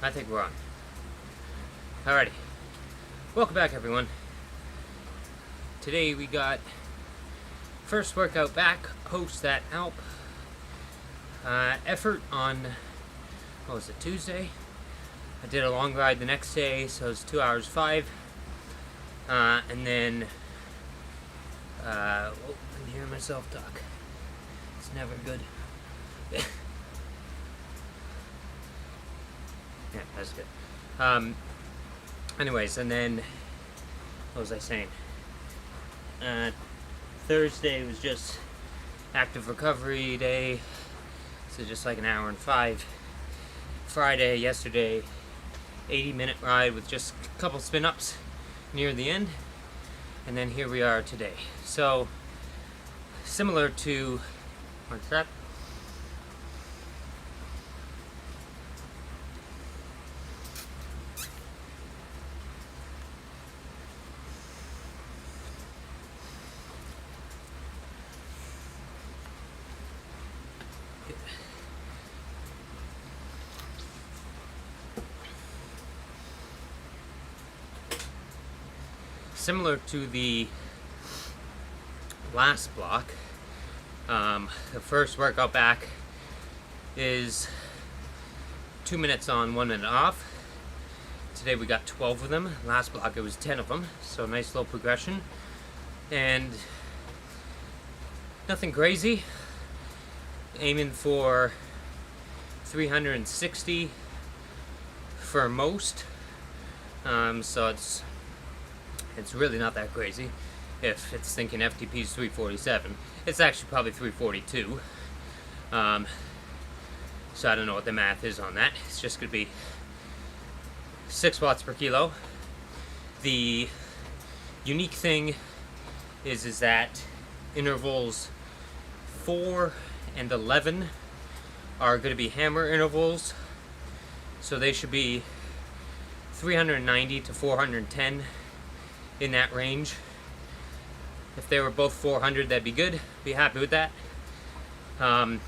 I think we're on. Alrighty. Welcome back, everyone. Today we got first workout back post that Alpe effort on, what was it, Tuesday? I did a long ride the next day, so it was 2 hours 5. And then, I can hear myself talk. It's never good. Yeah, that's good. Anyways, and then, what was I saying? Thursday was just active recovery day, so just like an hour and 5. Friday, yesterday, 80-minute ride with just a couple spin-ups near the end, and then here we are today. So, similar to, what's that? Similar to the last block, the first workout back is 2 minutes on, 1 minute off. Today we got 12 of them. Last block it was 10 of them, so nice slow progression. And nothing crazy. Aiming for 360 for most. So it's really not that crazy. If it's thinking FTP is 347, it's actually probably 342. So I don't know what the math is on that. It's just going to be 6 watts per kilo. The unique thing is that intervals 4 and 11 are going to be hammer intervals. So they should be 390 to 410 in that range. If they were both 400, that'd be good. Be happy with that. And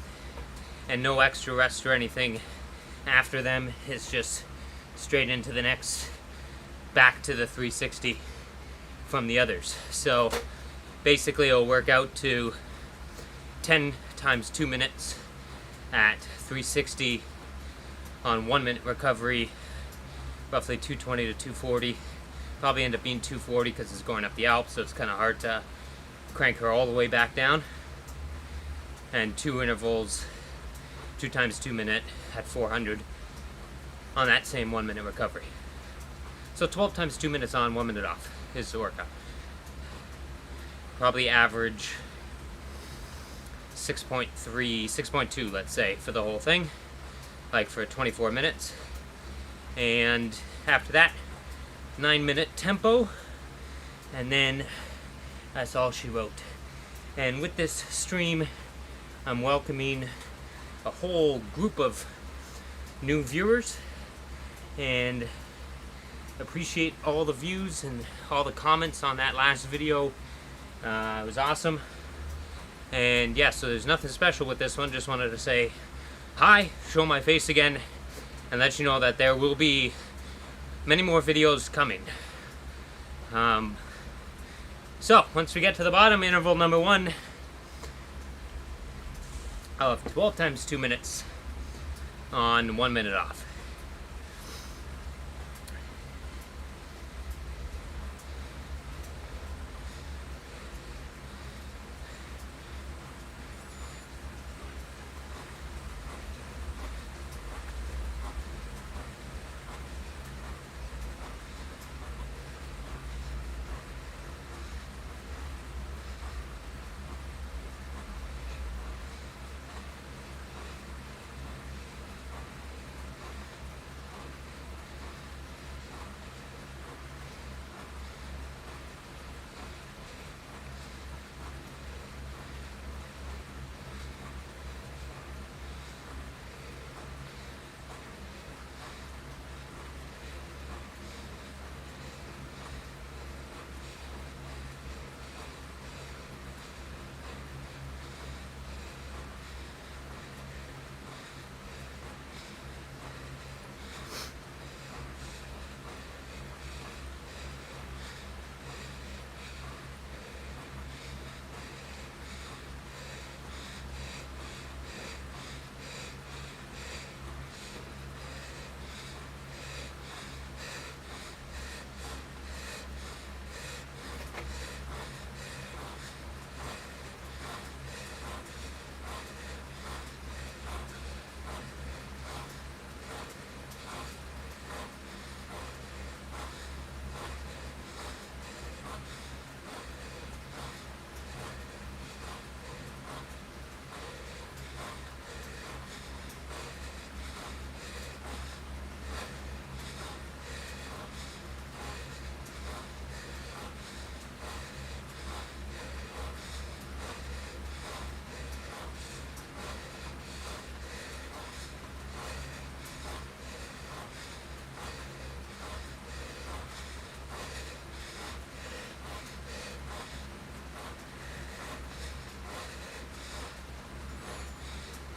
no extra rest or anything after them. It's just straight into the next, back to the 360 from the others. So basically it'll work out to 10 times 2 minutes at 360 on 1 minute recovery, roughly 220 to 240. Probably end up being 240 because it's going up the Alps, so it's kind of hard to crank her all the way back down. And 2 intervals, 2 times 2 minute at 400 on that same 1 minute recovery. So 12 times 2 minutes on, 1 minute off is the workout. Probably average 6.3, 6.2, let's say, for the whole thing, like for 24 minutes. And after that, 9-minute tempo, and then that's all she wrote. And with this stream, I'm welcoming a whole group of new viewers, and appreciate all the views and all the comments on that last video. It was awesome. And yeah, so there's nothing special with this one. Just wanted to say hi, show my face again, and let you know that there will be many more videos coming. So once we get to the bottom, interval number 1 of 12 times 2 minutes on 1 minute off.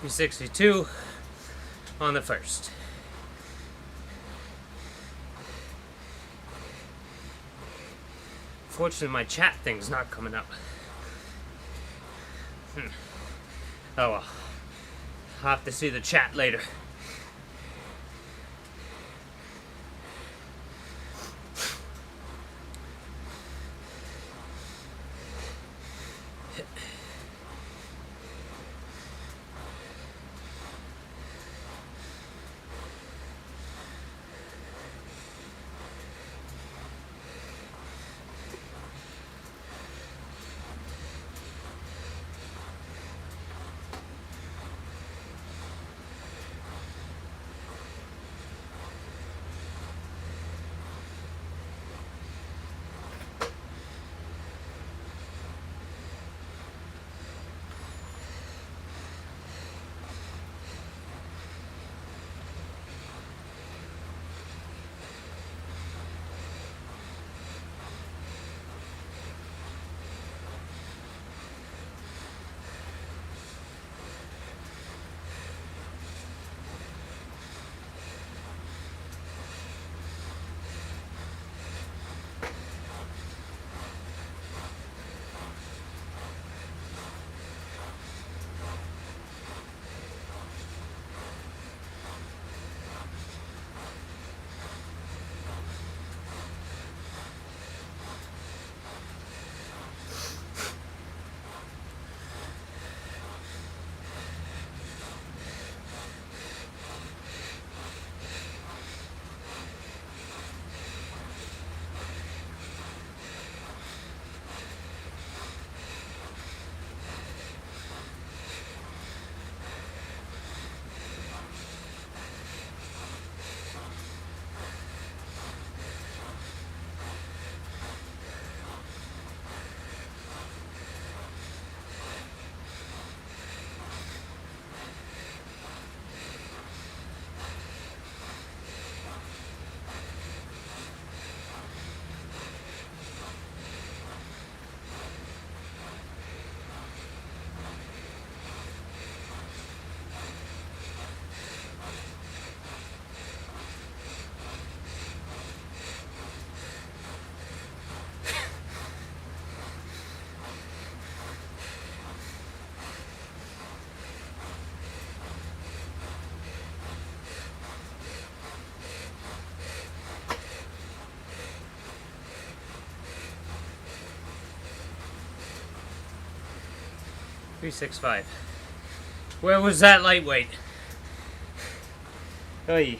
362 on the first. Fortunately, my chat thing's not coming up. Oh well. I'll have to see the chat later. $365. Where was that lightweight? Oy.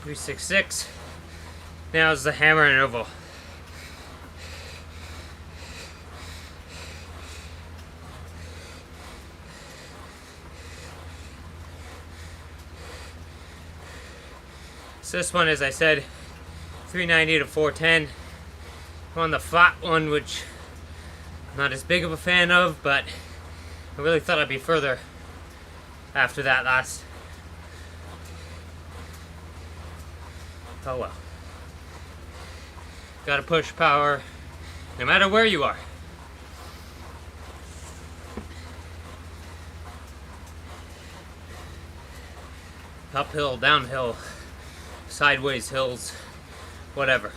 366. Now is the hammer interval. So this one, as I said, 390 to 410. I'm on the flat one, which I'm not as big of a fan of, but I really thought I'd be further after that last. Oh well. Gotta push power, no matter where you are. Uphill, downhill, sideways hills, whatever.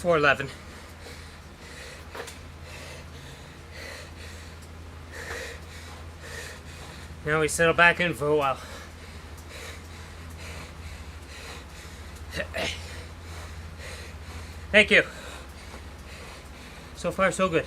.411. Now we settle back in for a while. Thank you. So far, so good.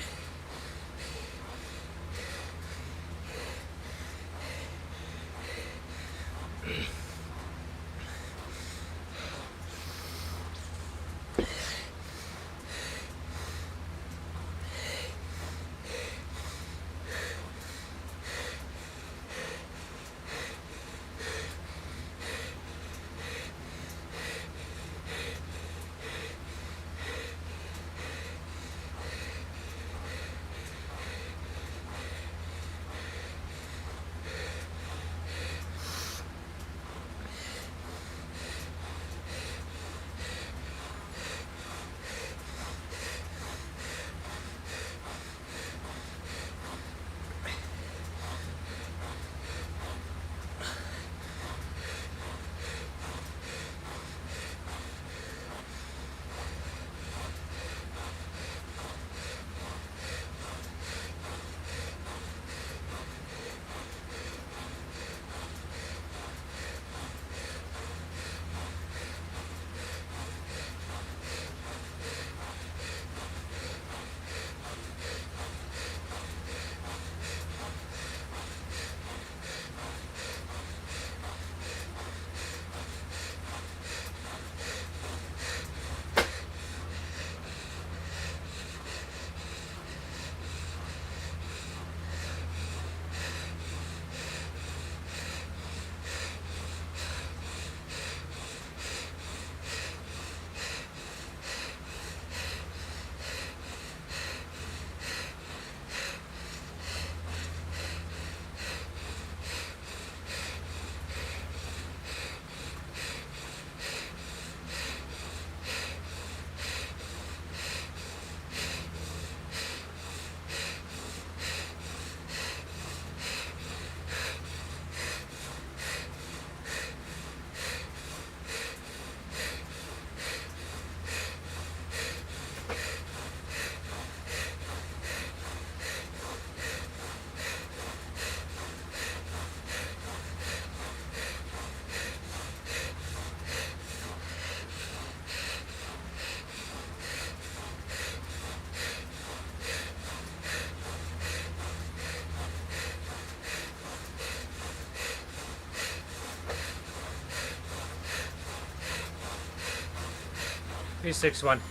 361.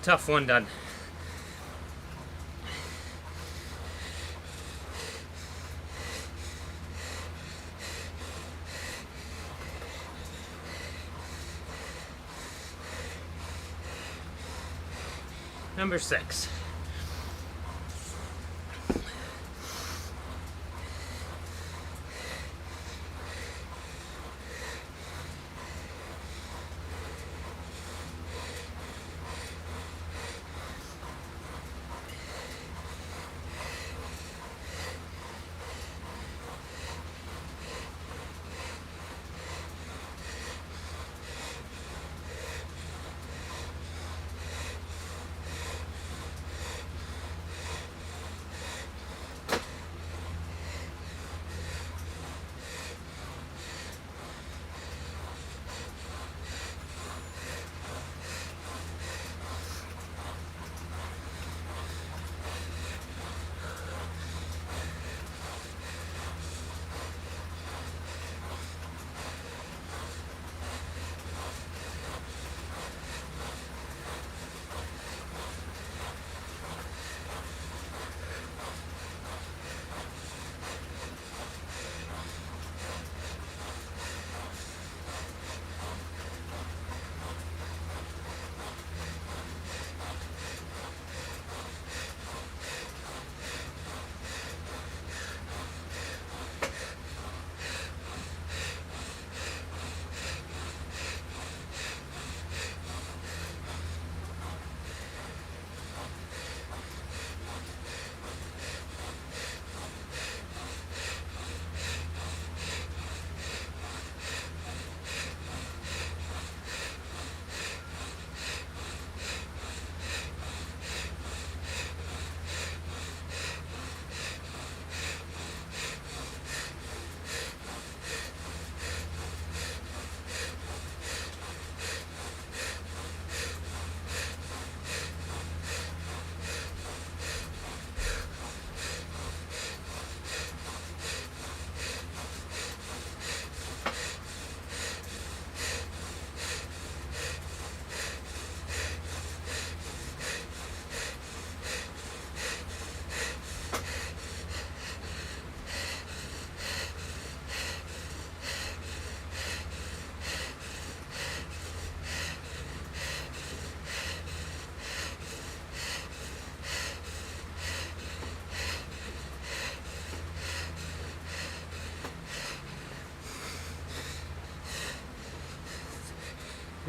Tough one done. Number 6.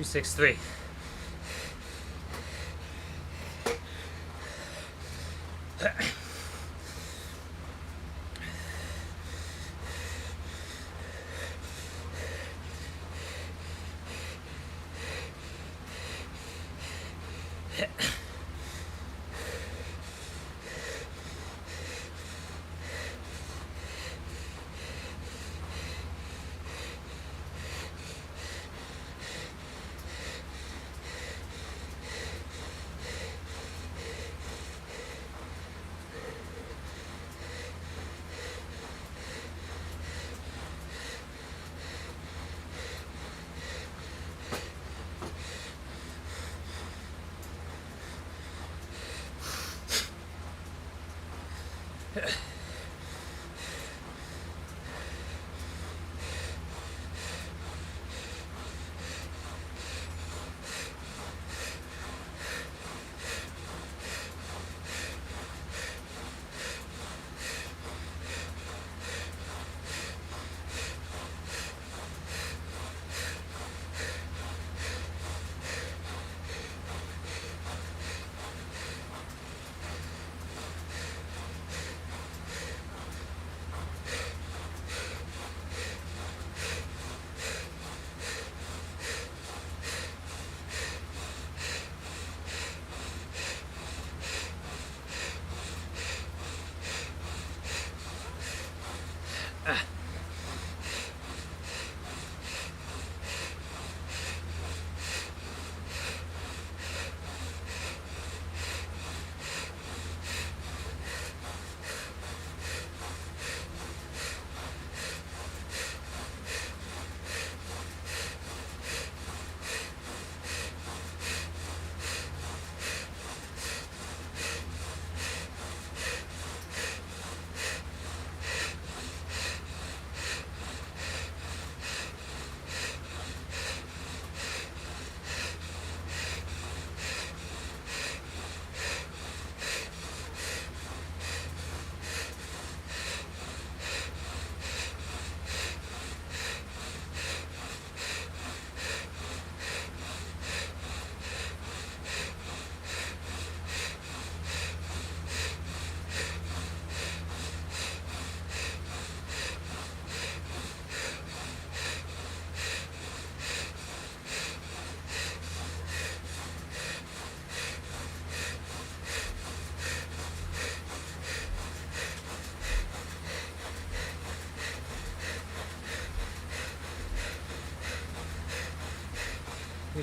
Three, 6, 3.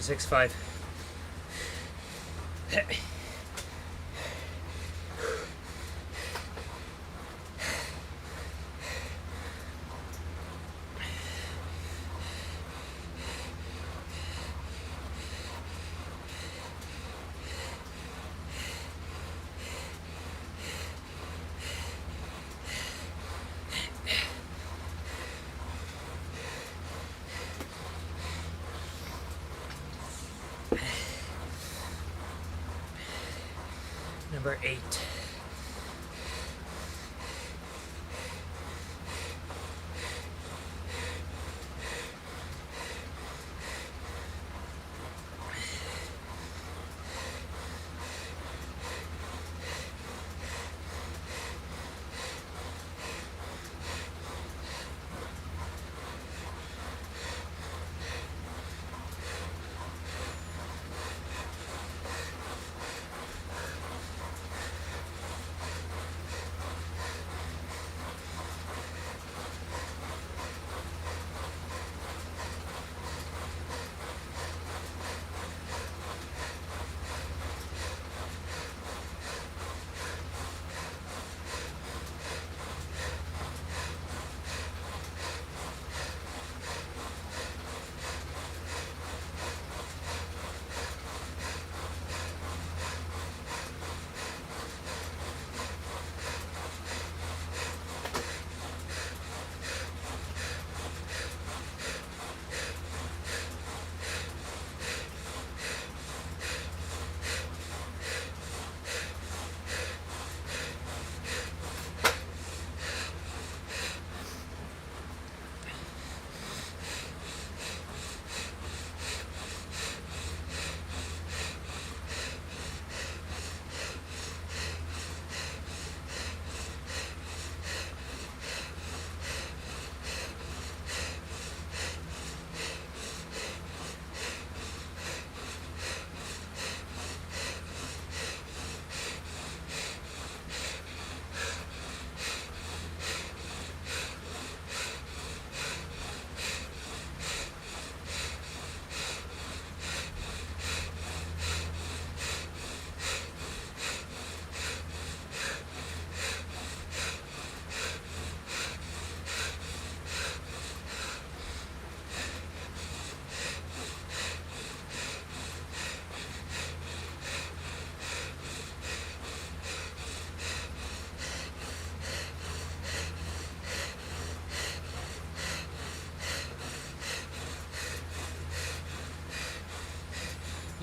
365. Number 8.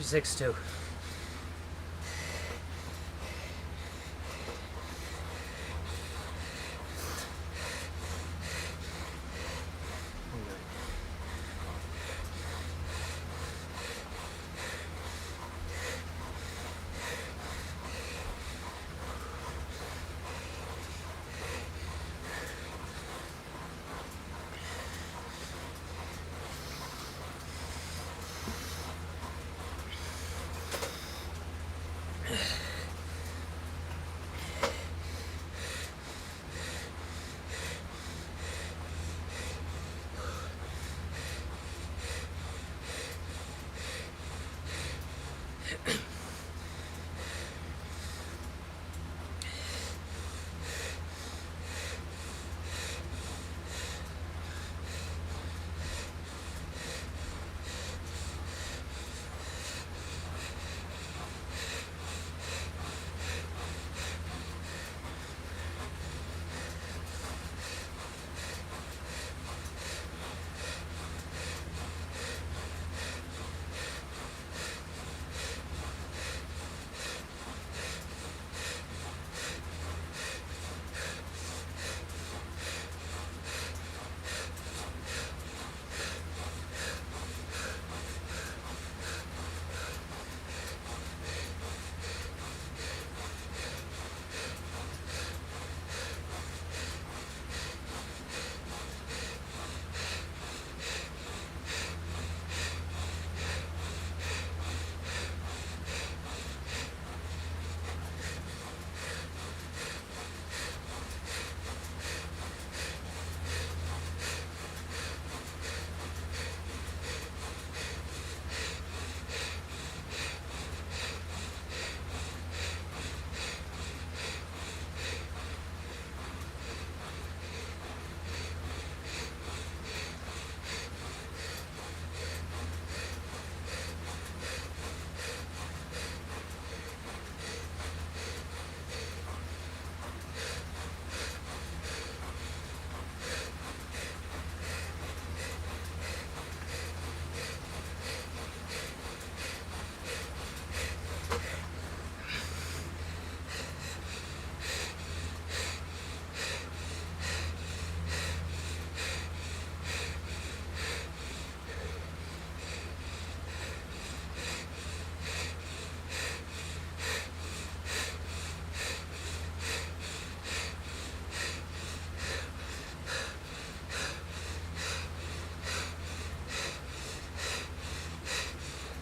Six two.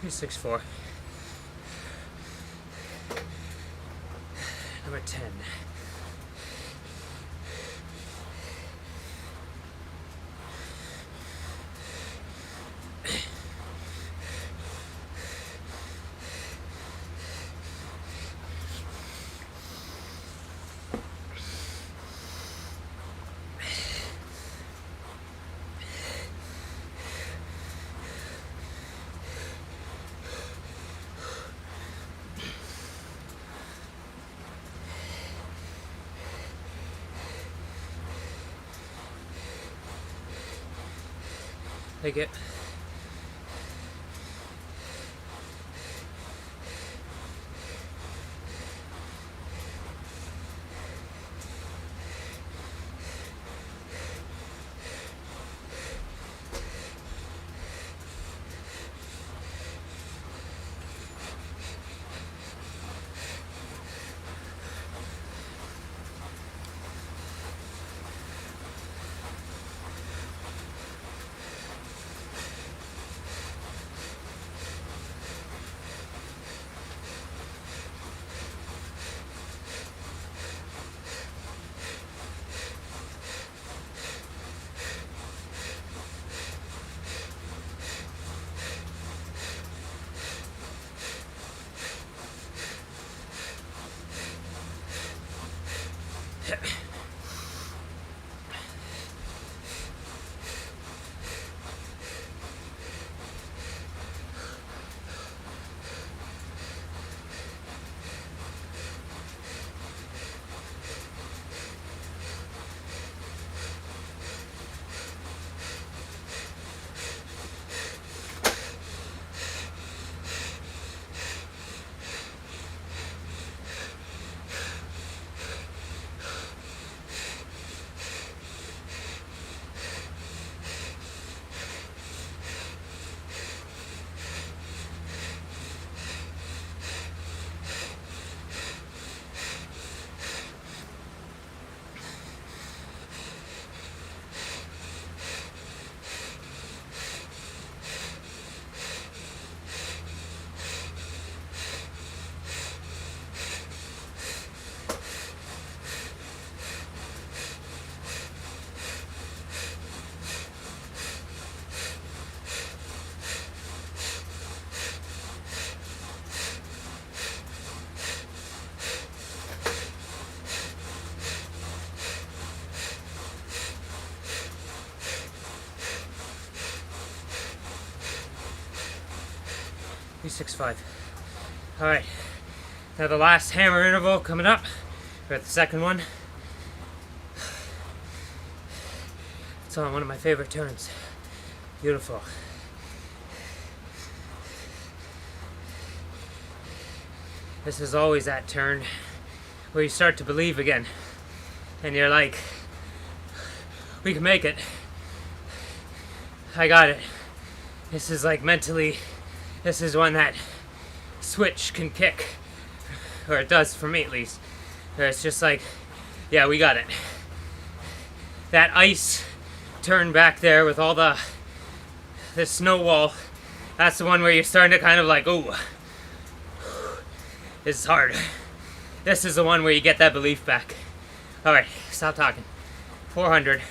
364. Number 10. Take it. .365. All right, now the last hammer interval coming up. We're at the second one. It's on one of my favorite turns. Beautiful. This is always that turn where you start to believe again. And you're like, we can make it. I got it. This is like mentally, this is when that switch can kick. Or it does for me at least. Where it's just like, yeah, we got it. That ice turn back there with all the snow wall, that's the one where you're starting to kind of like, ooh, this is hard. This is the one where you get that belief back. Alright, stop talking. 400.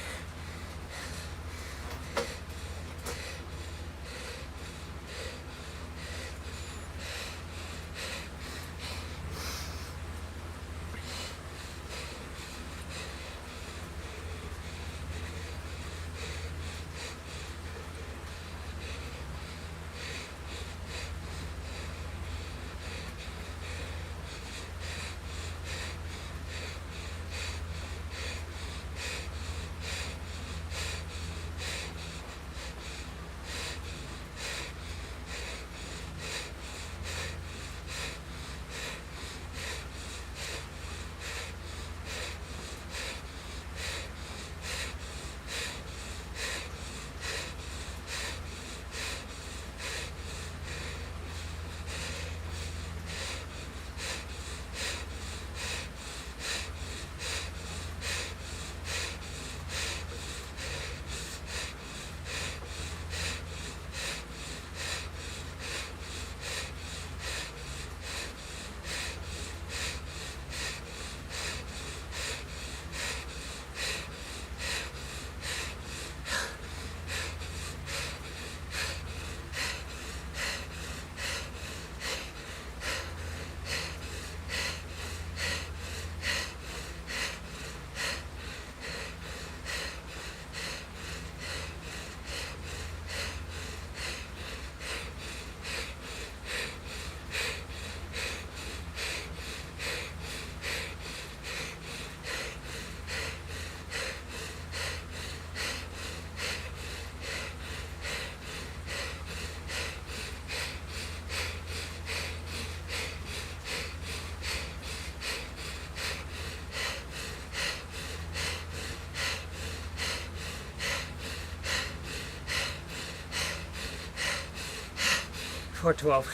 412.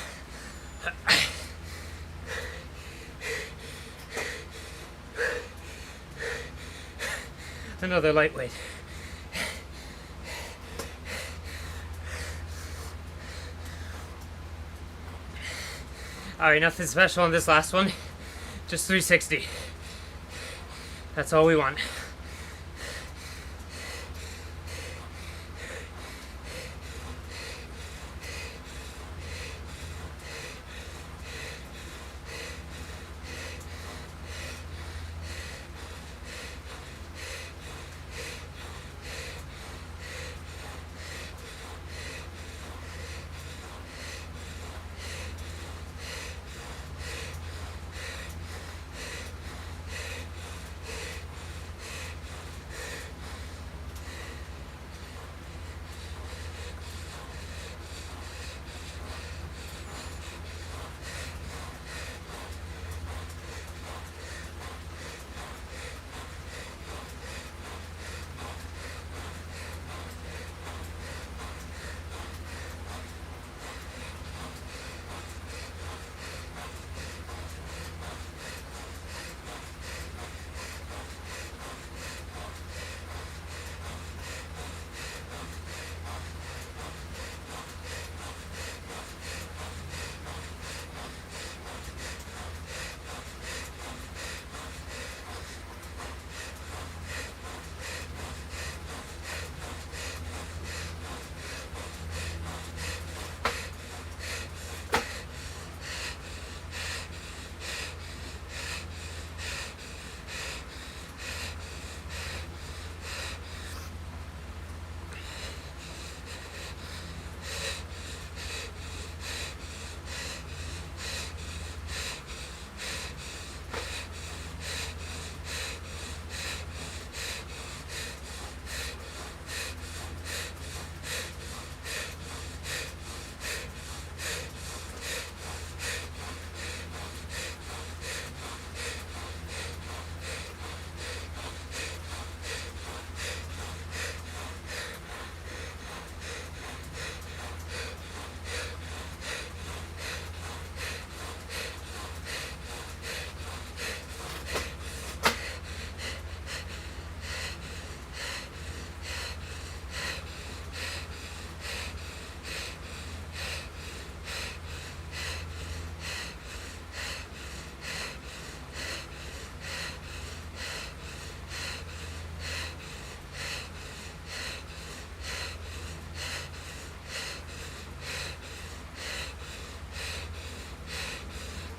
Another lightweight. Alright, nothing special on this last one. Just 360. That's all we want.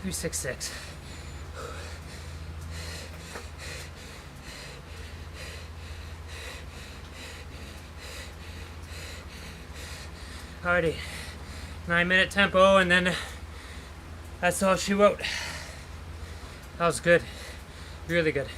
Three, 6, 6. Alrighty, 9-minute tempo, and then that's all she wrote. That was good, really good.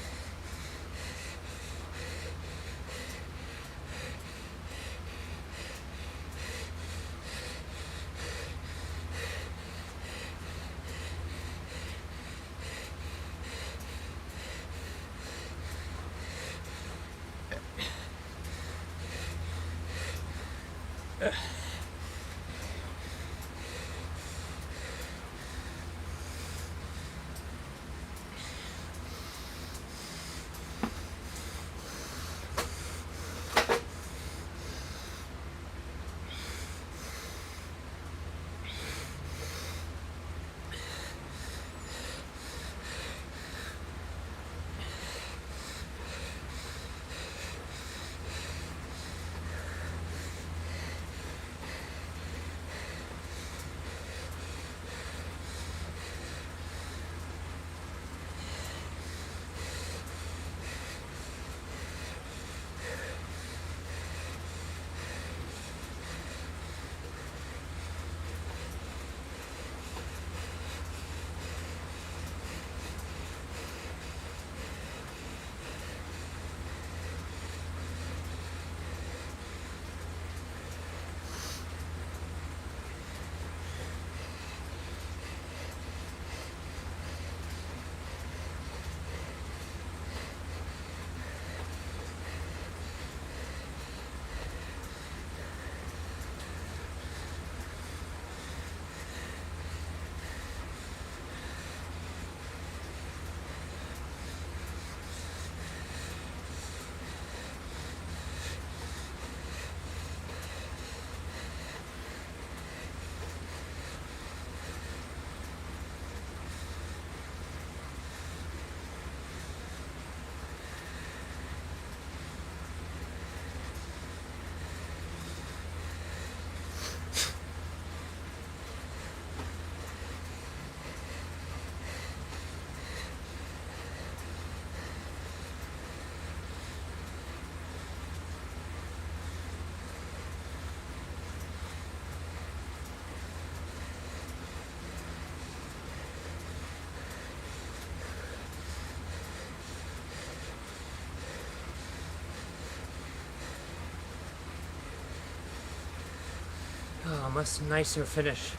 much nicer finish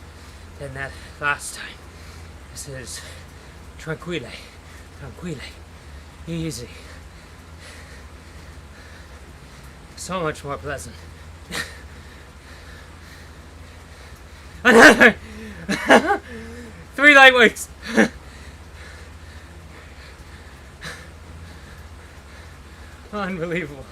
than that last time. This is tranquille, easy. So much more pleasant. Another 3 light weights. Unbelievable.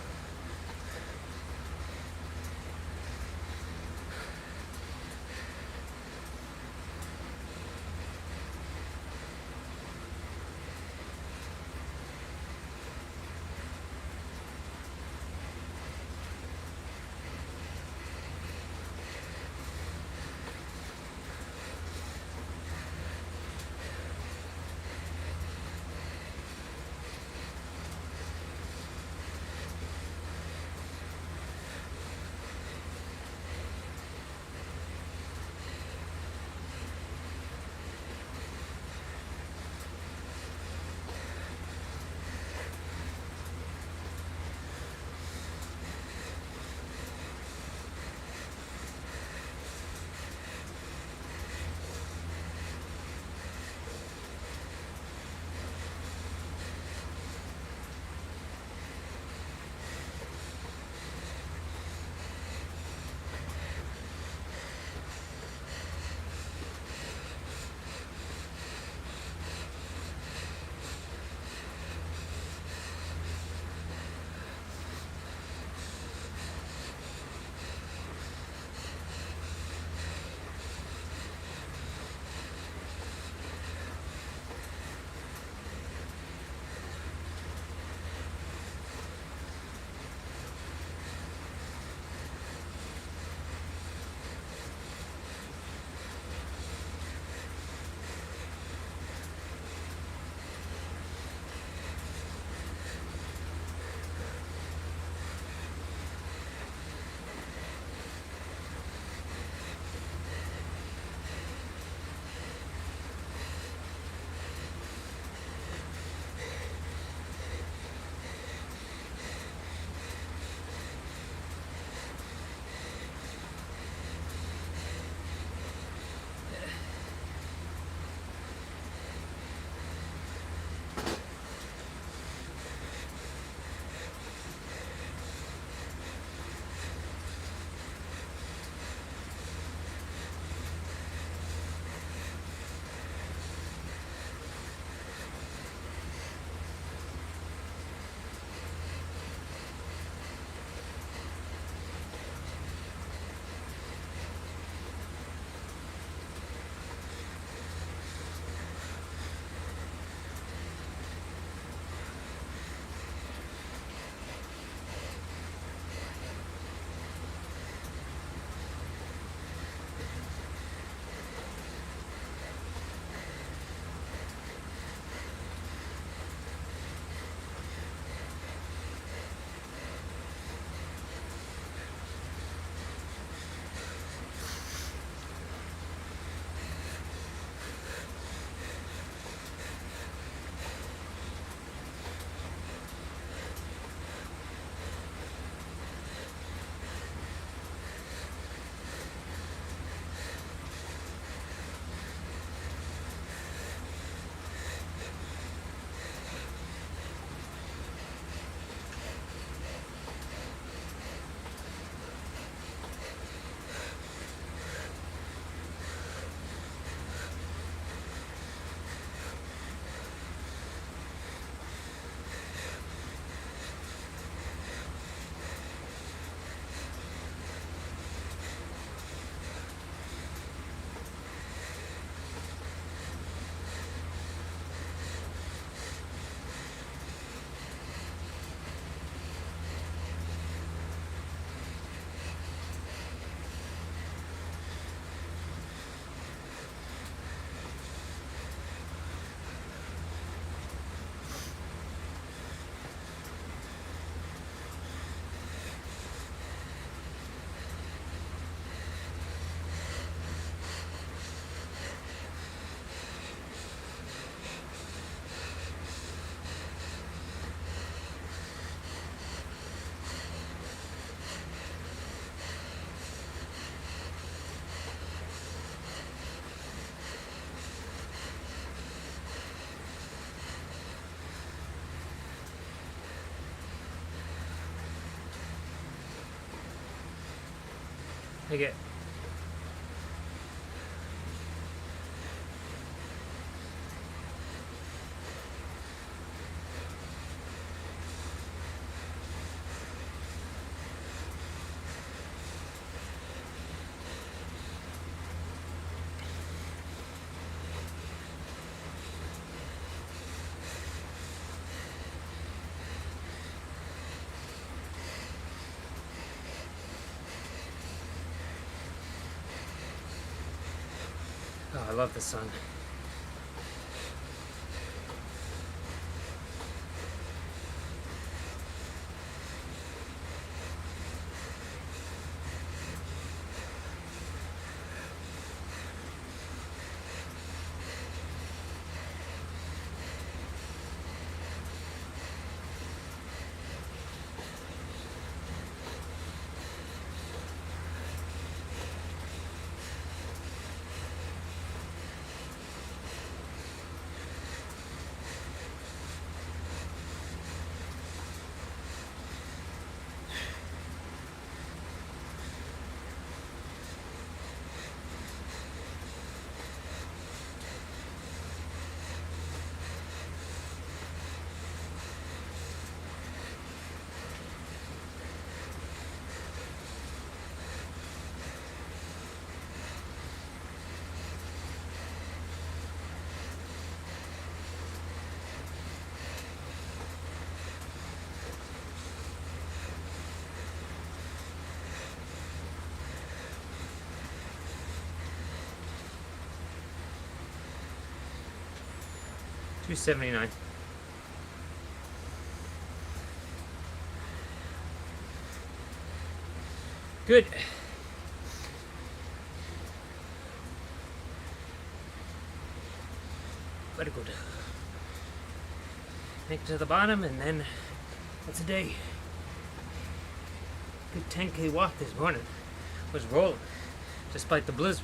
I get. Oh, I love the sun. $279. Good. Very good. Make it to the bottom, and then that's a day. Good 10K walk this morning. Was rolling, despite the blizzard.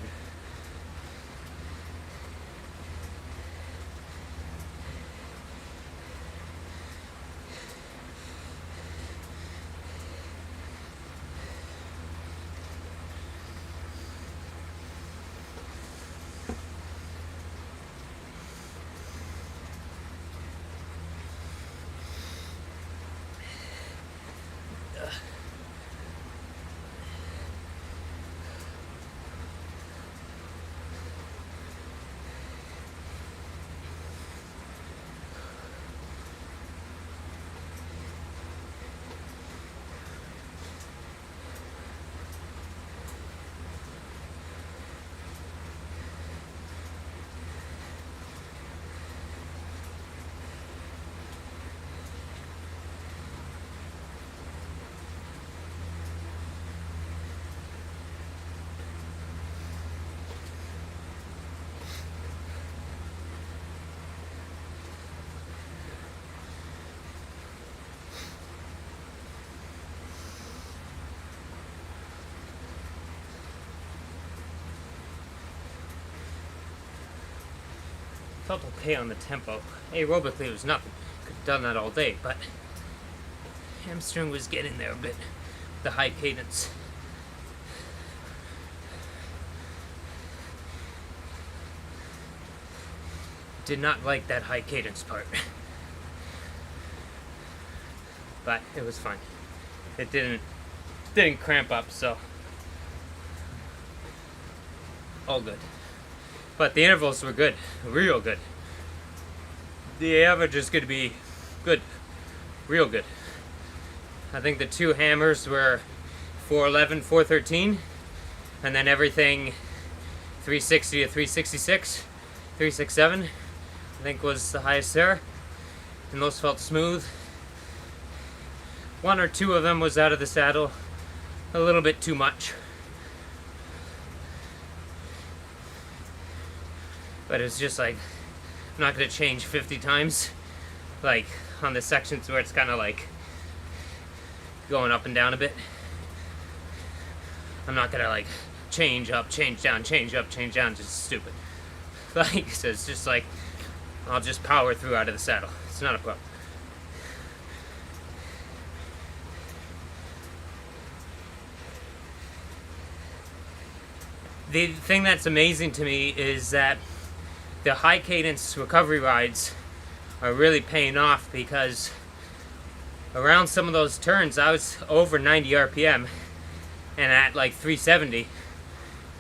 Felt okay on the tempo. Aerobically, it was nothing. Could have done that all day, but hamstring was getting there a bit. The high cadence. Did not like that high cadence part. But it was fine. It didn't cramp up, so all good. But the intervals were good, real good. The average is going to be good, real good. I think the two hammers were 411, 413, and then everything 360 to 366, 367, I think was the highest there. And those felt smooth. One or two of them was out of the saddle a little bit too much. But it's just like, I'm not going to change 50 times, like on the sections where it's kind of like going up and down a bit. I'm not going to like change up, change down, change up, change down, just stupid. Like, so it's just like, I'll just power through out of the saddle. It's not a problem. The thing that's amazing to me is that the high cadence recovery rides are really paying off, because around some of those turns I was over 90 RPM and at like 370.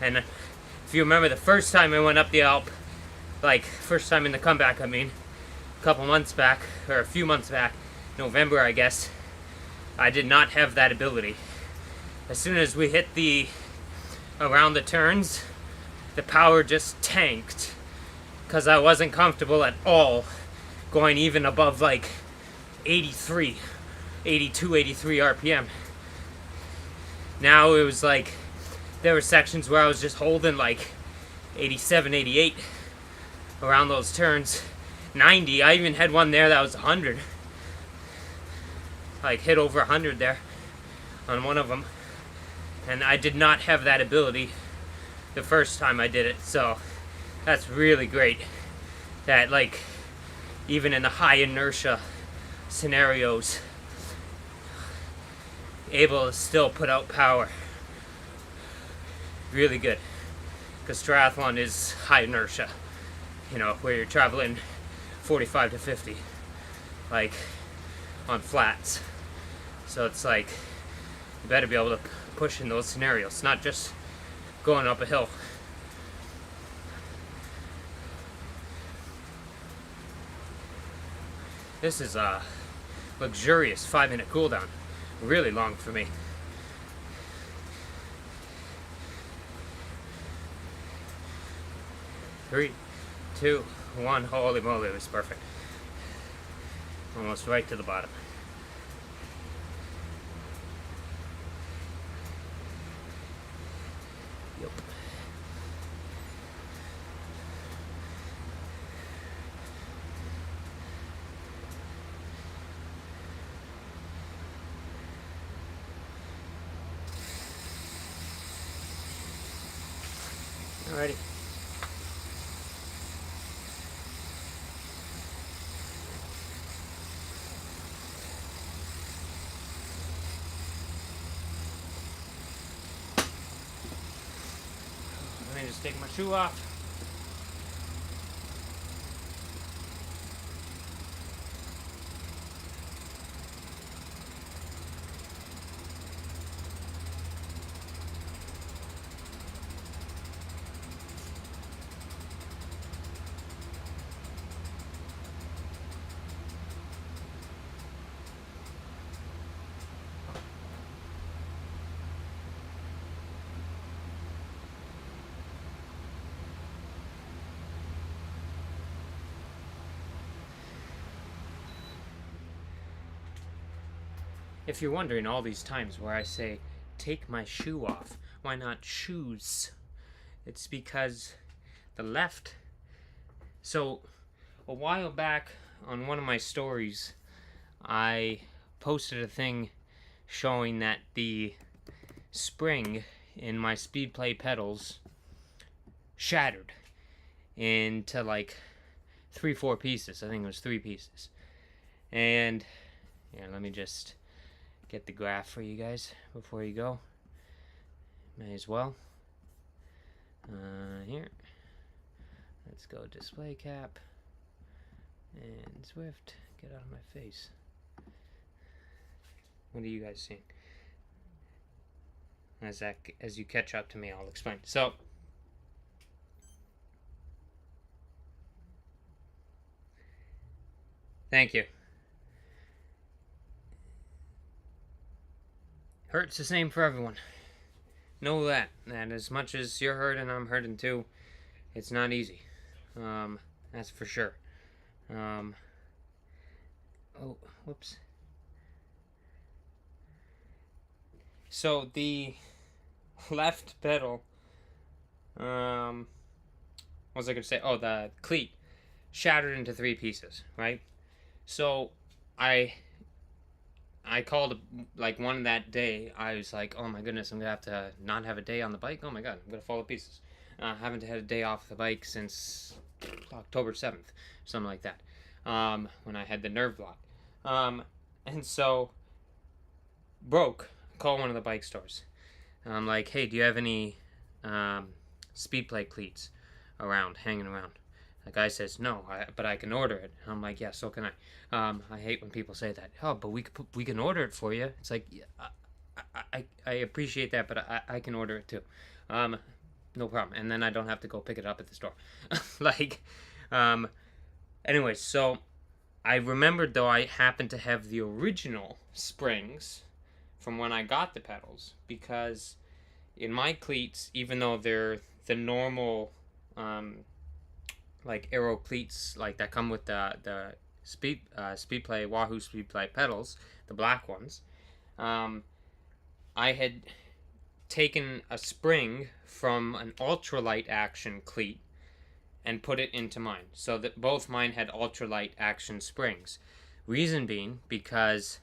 And if you remember the first time I went up the Alpe, like first time in the comeback, I mean, a couple months back, or a few months back, November I guess, I did not have that ability. As soon as we hit around the turns, the power just tanked, because I wasn't comfortable at all going even above like 82, 83 RPM. Now it was like, there were sections where I was just holding like 87, 88 around those turns. 90, I even had one there that was 100. Like hit over 100 there on one of them. And I did not have that ability the first time I did it. So that's really great that, like, even in the high inertia scenarios, able to still put out power. Really good, because triathlon is high inertia, you know, where you're traveling 45 to 50, like on flats. So it's like, you better be able to push in those scenarios, not just going up a hill. This is a luxurious 5-minute cooldown. Really long for me. Three, two, one. Holy moly, it was perfect. Almost right to the bottom. Yep. Alrighty. Let me just take my shoe off. If you're wondering all these times where I say, take my shoe off, why not shoes? It's because the left... So, a while back on one of my stories, I posted a thing showing that the spring in my Speedplay pedals shattered into like 3-4 pieces. I think it was 3 pieces. And, yeah, let me just get the graph for you guys before you go. May as well. Here. Let's go display cap. And Zwift. Get out of my face. What are you guys seeing? As you catch up to me, I'll explain. So, thank you. Hurts the same for everyone. Know that as much as you're hurting, I'm hurting too. It's not easy. That's for sure. Oh, whoops. So the left pedal, what was I gonna say? Oh, the cleat shattered into 3 pieces, right? So I called, like, one that day. I was like, oh my goodness, I'm gonna have to not have a day on the bike. Oh my god, I'm gonna fall to pieces. I haven't had a day off the bike since October 7th, something like that, when I had the nerve block. And so, call one of the bike stores. I'm like, hey, do you have any speed play cleats around, hanging around. The guy says, no, but I can order it. And I'm like, yeah, so can I. I hate when people say that. Oh, but we can order it for you. It's like, yeah, I appreciate that, but I can order it too. No problem. And then I don't have to go pick it up at the store. Like, anyways, so I remembered, though, I happened to have the original springs from when I got the pedals, because in my cleats, even though they're the normal like aero cleats like that come with the Speedplay Wahoo Speedplay pedals, the black ones, I had taken a spring from an ultralight action cleat and put it into mine, so that both mine had ultralight action springs. Reason being because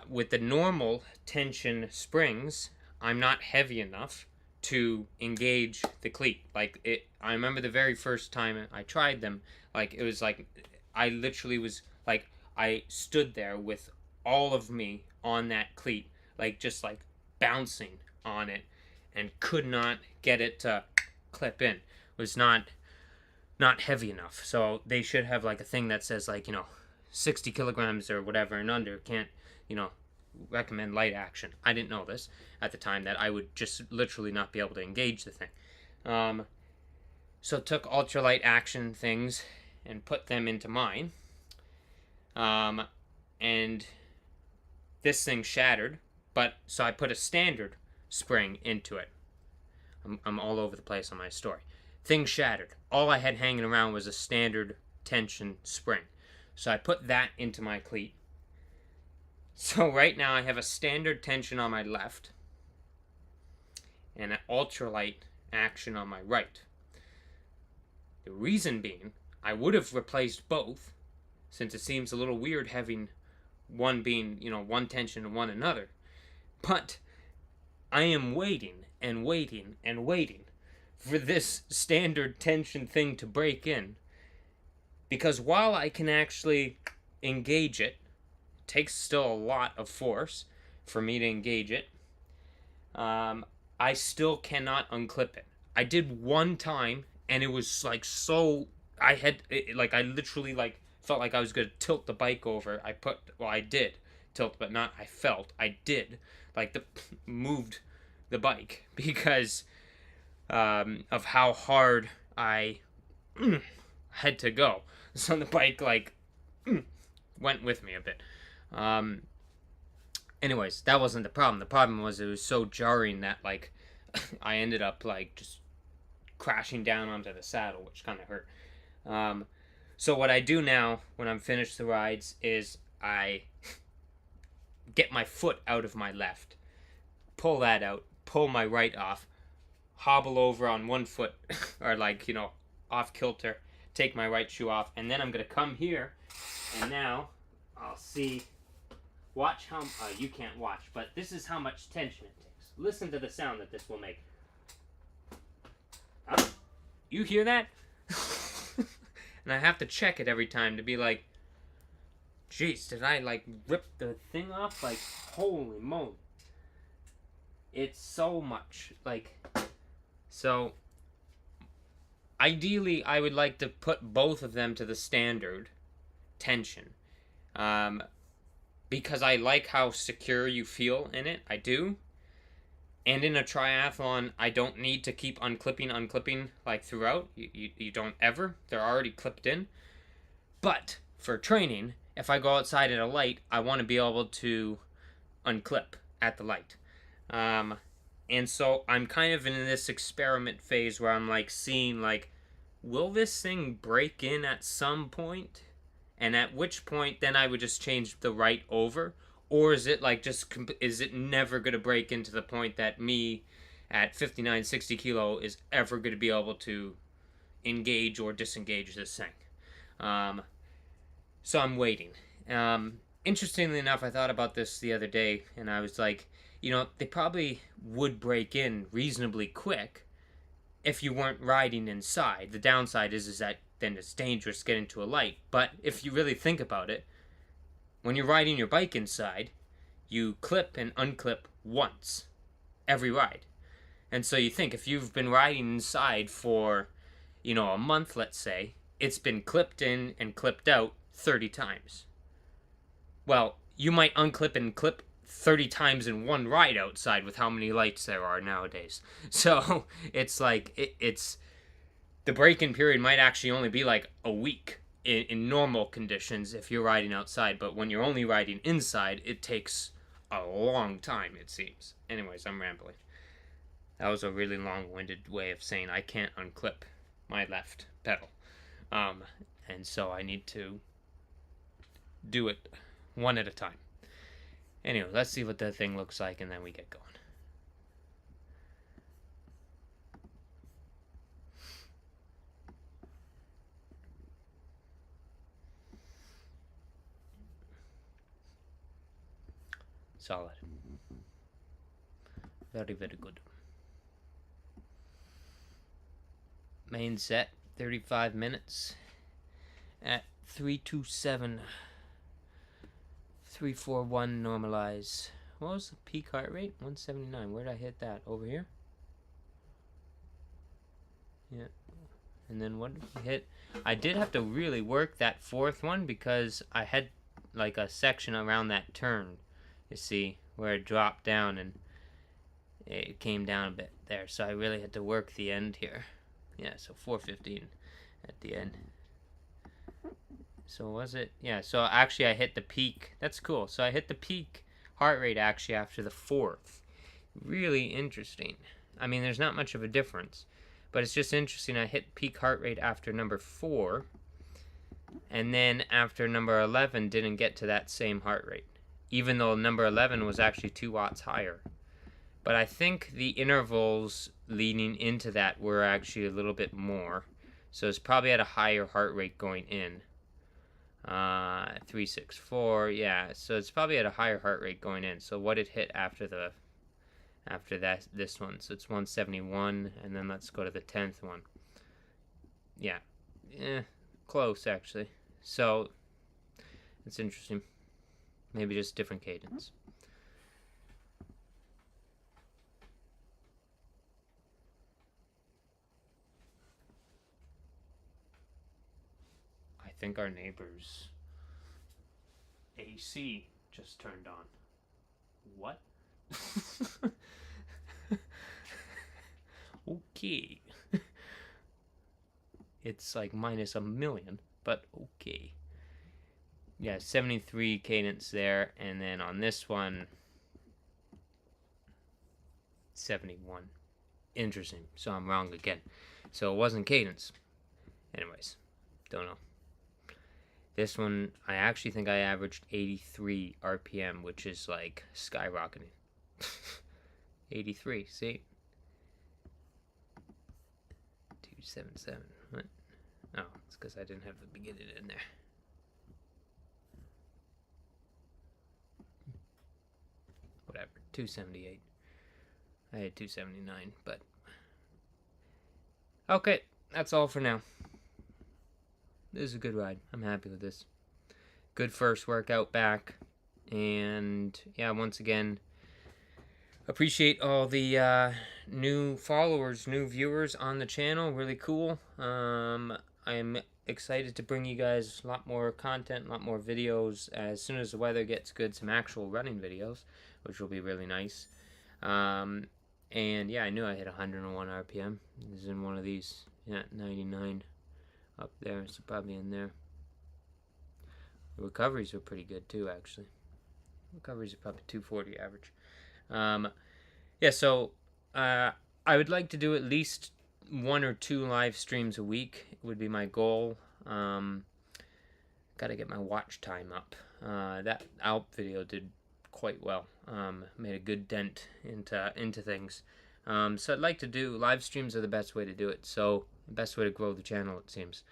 with the normal tension springs, I'm not heavy enough to engage the cleat. Like, I remember the very first time I tried them, like, it was like I literally was like, I stood there with all of me on that cleat, like, just like bouncing on it, and could not get it to clip in. It was not heavy enough. So they should have like a thing that says, like, 60 kilograms or whatever and under, can't, recommend light action. I didn't know this at the time, that I would just literally not be able to engage the thing. So took ultralight action things and put them into mine. And this thing shattered, but so I put a standard spring into it. I'm all over the place on my story. Thing shattered. All I had hanging around was a standard tension spring. So I put that into my cleat. So right now I have a standard tension on my left and an ultralight action on my right. The reason being, I would have replaced both, since it seems a little weird having one being, one tension and one another. But I am waiting and waiting and waiting for this standard tension thing to break in. Because while I can actually engage it, takes still a lot of force for me to engage it, I still cannot unclip it. I did one time, and it was like so, I literally like felt like I was going to tilt the bike over. I did tilt, but not I felt. I did, like, moved the bike because of how hard I had to go. So the bike, like, went with me a bit. Anyways, that wasn't the problem. The problem was it was so jarring that, like, I ended up, like, just crashing down onto the saddle, which kind of hurt. So what I do now when I'm finished the rides is I get my foot out of my left, pull that out, pull my right off, hobble over on one foot, or, like, off kilter, take my right shoe off, and then I'm going to come here, and now I'll see, watch how, you can't watch, but this is how much tension it takes. Listen to the sound that this will make. You hear that? And I have to check it every time to be like, jeez, did I, like, rip the thing off? Like, holy moly. It's so much, like, so ideally I would like to put both of them to the standard tension, because I like how secure you feel in it. I do. And in a triathlon, I don't need to keep unclipping, like, throughout. You don't ever. They're already clipped in. But for training, if I go outside at a light, I want to be able to unclip at the light. And so I'm kind of in this experiment phase where I'm, like, seeing, like, will this thing break in at some point? And at which point, then I would just change the right over. Or is it, like, is it never going to break into the point that me at 59, 60 kilo is ever going to be able to engage or disengage this thing? So I'm waiting. Interestingly enough, I thought about this the other day, and I was like, they probably would break in reasonably quick if you weren't riding inside. The downside is that then it's dangerous getting to a light. But if you really think about it, when you're riding your bike inside, you clip and unclip once every ride. And so you think if you've been riding inside for, a month, let's say, it's been clipped in and clipped out 30 times. Well, you might unclip and clip 30 times in one ride outside with how many lights there are nowadays. So it's like, it's the break-in period might actually only be like a week in normal conditions if you're riding outside, but when you're only riding inside, it takes a long time, it seems. Anyways, I'm rambling. That was a really long-winded way of saying I can't unclip my left pedal. And so I need to do it one at a time. Anyway, let's see what that thing looks like and then we get going. Solid. Very, very good. Main set, 35 minutes at 327. 341 normalize. What was the peak heart rate? 179. Where did I hit that? Over here? Yeah. And then what did we hit? I did have to really work that fourth one because I had like a section around that turn, you see, where it dropped down and it came down a bit there. So I really had to work the end here. Yeah, so 415 at the end. So was it? Yeah, so actually I hit the peak. That's cool. So I hit the peak heart rate actually after the fourth. Really interesting. I mean, there's not much of a difference, but it's just interesting. I hit peak heart rate after number 4, and then after number 11 didn't get to that same heart rate, even though number 11 was actually 2 watts higher. But I think the intervals leading into that were actually a little bit more. So it's probably at a higher heart rate going in. 364, yeah. So it's probably at a higher heart rate going in. So what it hit after this one. So it's 171, and then let's go to the 10th one. Yeah. Close actually. So it's interesting. Maybe just different cadence. I think our neighbor's AC just turned on. What? Okay. It's like minus a million, but okay. Yeah, 73 cadence there, and then on this one, 71. Interesting. So I'm wrong again. So it wasn't cadence. Anyways, don't know. This one, I actually think I averaged 83 RPM, which is like skyrocketing. 83, see? 277. What? Oh, it's because I didn't have the beginning in there. Whatever, 278. I had 279, but okay, that's all for now. This is a good ride. I'm happy with this. Good first workout back. And yeah, once again, appreciate all the new followers, new viewers on the channel. Really cool. I'm excited to bring you guys a lot more content, a lot more videos. As soon as the weather gets good, some actual running videos, which will be really nice. And yeah, I knew I hit 101 RPM. This is in one of these. Yeah, 99. Up there, so probably in there. The recoveries are pretty good too, actually. Recoveries are probably 240 average. Yeah, so I would like to do at least 1 or 2 live streams a week. It would be my goal. Got to get my watch time up. That Alpe video did quite well. Made a good dent into things. So I'd like to do live streams are the best way to do it. So the best way to grow the channel, it seems,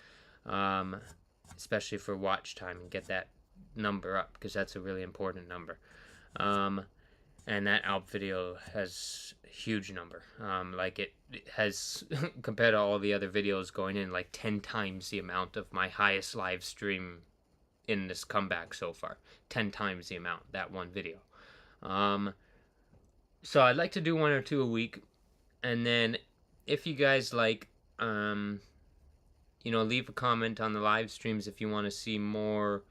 especially for watch time, and get that number up, because that's a really important number. And that Alpe video has a huge number. Like it has, compared to all the other videos going in, like 10 times the amount of my highest live stream in this comeback so far. 10 times the amount, that one video. So I'd like to do 1 or 2 a week. And then if you guys like, leave a comment on the live streams if you want to see more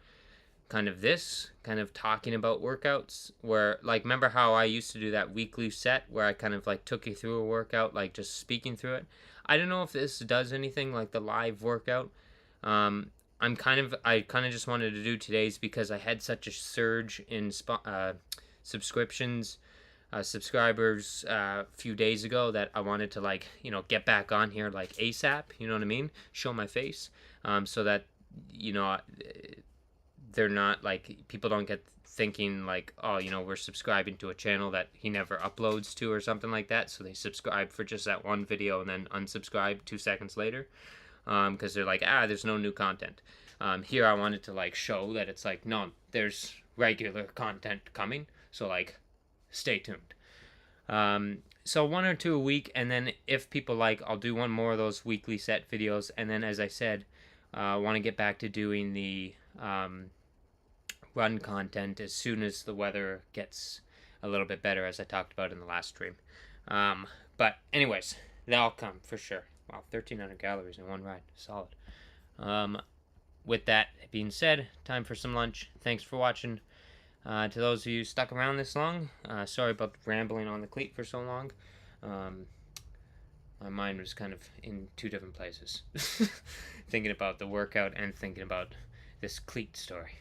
kind of this, kind of talking about workouts, where, like, remember how I used to do that weekly set where I kind of like took you through a workout, like just speaking through it. I don't know if this does anything like the live workout. I kind of just wanted to do today's because I had such a surge in subscriptions, subscribers a few days ago, that I wanted to, like, get back on here like ASAP, you know what I mean? Show my face, so that, they're not like, people don't get thinking like, oh, we're subscribing to a channel that he never uploads to or something like that. So they subscribe for just that one video and then unsubscribe 2 seconds later, because they're like, there's no new content. Here I wanted to like show that it's like, no, there's regular content coming. So like, stay tuned. So 1 or 2 a week, and then if people like, I'll do one more of those weekly set videos. And then, as I said, I want to get back to doing the run content as soon as the weather gets a little bit better, as I talked about in the last stream. But anyways, that'll come for sure. Wow, 1,300 calories in one ride. Solid. With that being said, time for some lunch. Thanks for watching. To those of you stuck around this long, sorry about rambling on the cleat for so long. My mind was kind of in 2 different places. Thinking about the workout and thinking about this cleat story.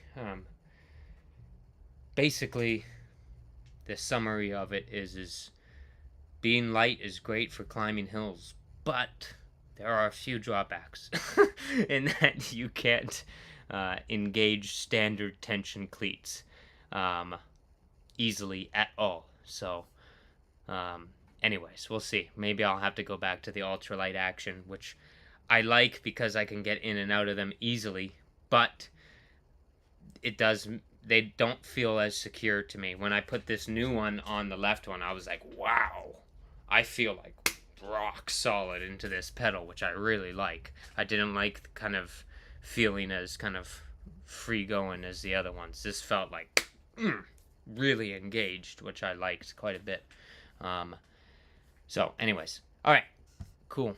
Basically, the summary of it is being light is great for climbing hills, but there are a few drawbacks in that you can't engage standard tension cleats easily at all. So anyways, we'll see. Maybe I'll have to go back to the ultralight action, which I like because I can get in and out of them easily, but they don't feel as secure to me. When I put this new one on the left one, I was like, wow, I feel like rock solid into this pedal, which I really like. I didn't like the kind of feeling as kind of free going as the other ones. This felt like really engaged, which I liked quite a bit. So anyways, all right, cool.